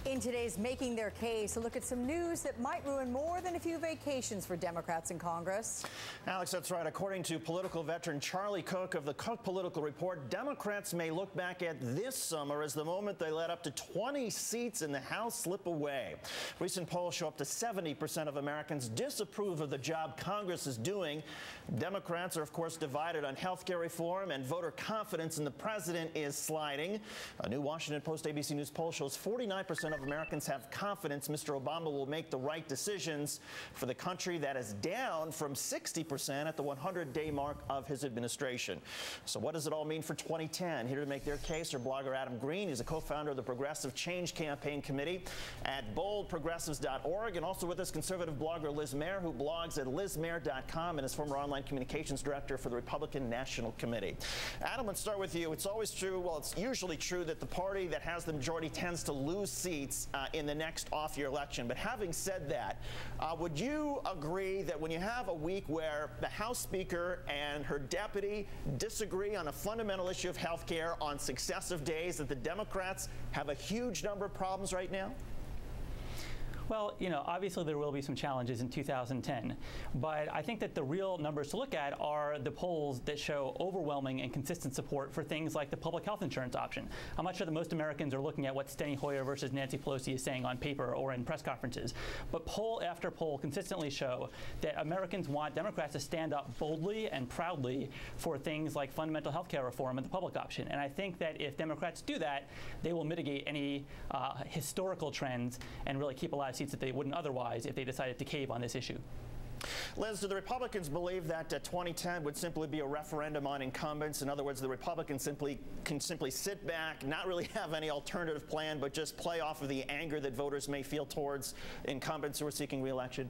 In today's Making Their Case, a look at some news that might ruin more than a few vacations for Democrats in Congress. Alex, that's right. According to political veteran Charlie Cook of the Cook Political Report, Democrats may look back at this summer as the moment they let up to 20 seats in the House slip away. Recent polls show up to 70% of Americans disapprove of the job Congress is doing. Democrats are, of course, divided on health care reform, and voter confidence in the president is sliding. A new Washington Post ABC News poll shows 49% of Americans have confidence Mr. Obama will make the right decisions for the country. That is down from 60% at the 100-day mark of his administration. So what does it all mean for 2010? Here to make their case are blogger Adam Green. He's a co-founder of the Progressive Change Campaign Committee at boldprogressives.org, and also with us conservative blogger Liz Mair, who blogs at lizmair.com and is former online communications director for the Republican National Committee. Adam, let's start with you. It's always true, well, it's usually true that the party that has the majority tends to lose seats in the next off-year election. But having said that, would you agree that when you have a week where the House Speaker and her deputy disagree on a fundamental issue of health care on successive days, that the Democrats have a huge number of problems right now? Well, you know, obviously there will be some challenges in 2010, but I think that the real numbers to look at are the polls that show overwhelming and consistent support for things like the public health insurance option. I'm not sure that most Americans are looking at what Steny Hoyer versus Nancy Pelosi is saying on paper or in press conferences, but poll after poll consistently show that Americans want Democrats to stand up boldly and proudly for things like fundamental health care reform and the public option. And I think that if Democrats do that, they will mitigate any historical trends and really keep alive seats that they wouldn't otherwise if they decided to cave on this issue. Liz, do the Republicans believe that 2010 would simply be a referendum on incumbents? In other words, the Republicans can simply sit back, not really have any alternative plan, but just play off of the anger that voters may feel towards incumbents who are seeking re-election?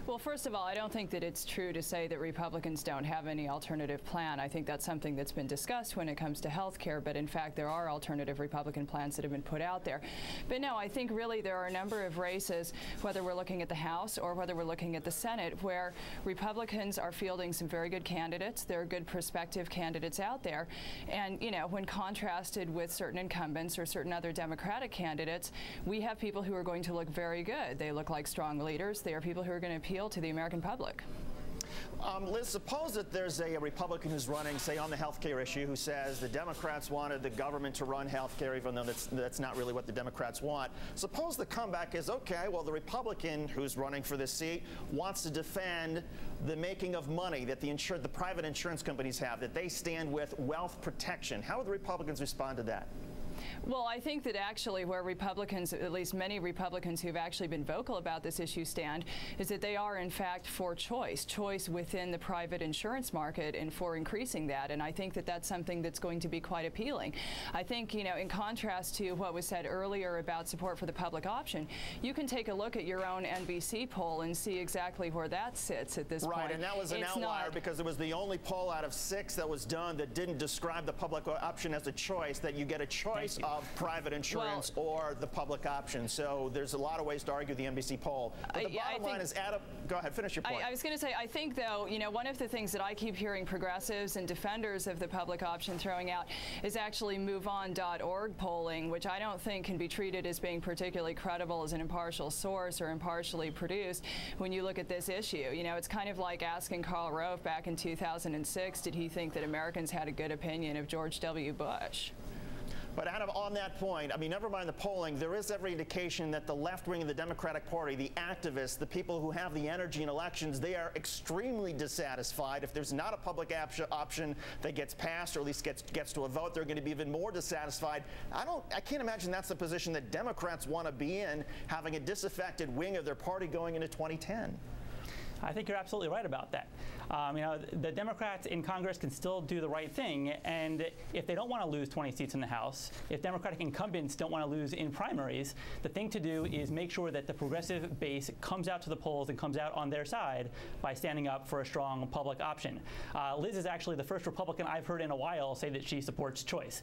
Well, first of all, I don't think that it's true to say that Republicans don't have any alternative plan. I think that's something that's been discussed when it comes to health care, but in fact there are alternative Republican plans that have been put out there. But no, I think really there are a number of races, whether we're looking at the House or whether we're looking at the Senate, where Republicans are fielding some very good candidates. There are good prospective candidates out there. And, you know, when contrasted with certain incumbents or certain other Democratic candidates, we have people who are going to look very good. They look like strong leaders. They are people who are going to appeal to the American public. Liz, suppose that there's a Republican who's running, say, on the health care issue, who says the Democrats wanted the government to run health care, even though that's not really what the Democrats want. Suppose the comeback is, okay, well, the Republican who's running for this seat wants to defend the making of money that the private insurance companies have, that they stand with wealth protection. How would the Republicans respond to that? Well, I think that actually where Republicans, at least many Republicans who've actually been vocal about this issue stand, is that they are in fact for choice within the private insurance market and for increasing that. And I think that that's something that's going to be quite appealing. I think, you know, in contrast to what was said earlier about support for the public option, you can take a look at your own NBC poll and see exactly where that sits at this point. Right, and that was an outlier because it was the only poll out of 6 that was done that didn't describe the public option as a choice, that you get a choice of private insurance or the public option. So there's a lot of ways to argue the NBC poll. But the bottom line is, Adam, go ahead, finish your point. I was going to say, I think, though, you know, one of the things that I keep hearing progressives and defenders of the public option throwing out is actually MoveOn.org polling, which I don't think can be treated as being particularly credible as an impartial source or impartially produced when you look at this issue. You know, it's kind of like asking Karl Rove back in 2006, did he think that Americans had a good opinion of George W. Bush? But Adam, on that point, I mean, never mind the polling, there is every indication that the left wing of the Democratic Party, the activists, the people who have the energy in elections, they are extremely dissatisfied. If there's not a public option that gets passed or at least gets to a vote, they're going to be even more dissatisfied. I can't imagine that's the position that Democrats want to be in, having a disaffected wing of their party going into 2010. I think you're absolutely right about that. You know, the Democrats in Congress can still do the right thing, and if they don't want to lose 20 seats in the House, if Democratic incumbents don't want to lose in primaries, the thing to do is make sure that the progressive base comes out to the polls and comes out on their side by standing up for a strong public option. Liz is actually the first Republican I've heard in a while say that she supports choice.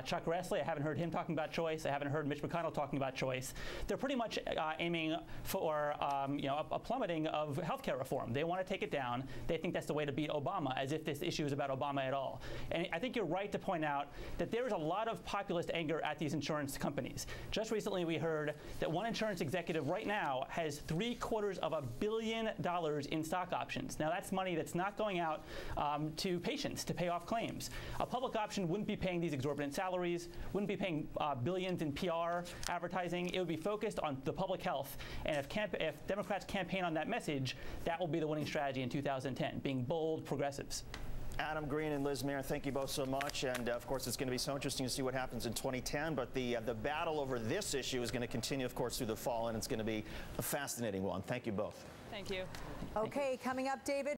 Chuck Grassley, I haven't heard him talking about choice. I haven't heard Mitch McConnell talking about choice. They're pretty much aiming for you know, a plummeting of health care reform. They want to take it down. They think that's the way to beat Obama, as if this issue is about Obama at all. And I think you're right to point out that there is a lot of populist anger at these insurance companies. Just recently, we heard that one insurance executive right now has $750 million in stock options. Now, that's money that's not going out to patients to pay off claims. A public option wouldn't be paying these exorbitant salaries, wouldn't be paying billions in PR advertising. It would be focused on the public health. And if Democrats campaign on that message, that will be the winning strategy in 2010, being bold progressives. Adam Green and Liz Mayer, thank you both so much. And of course, it's going to be so interesting to see what happens in 2010. But the battle over this issue is going to continue, of course, through the fall, and it's going to be a fascinating one. Thank you both. Thank you. Okay, coming up, David.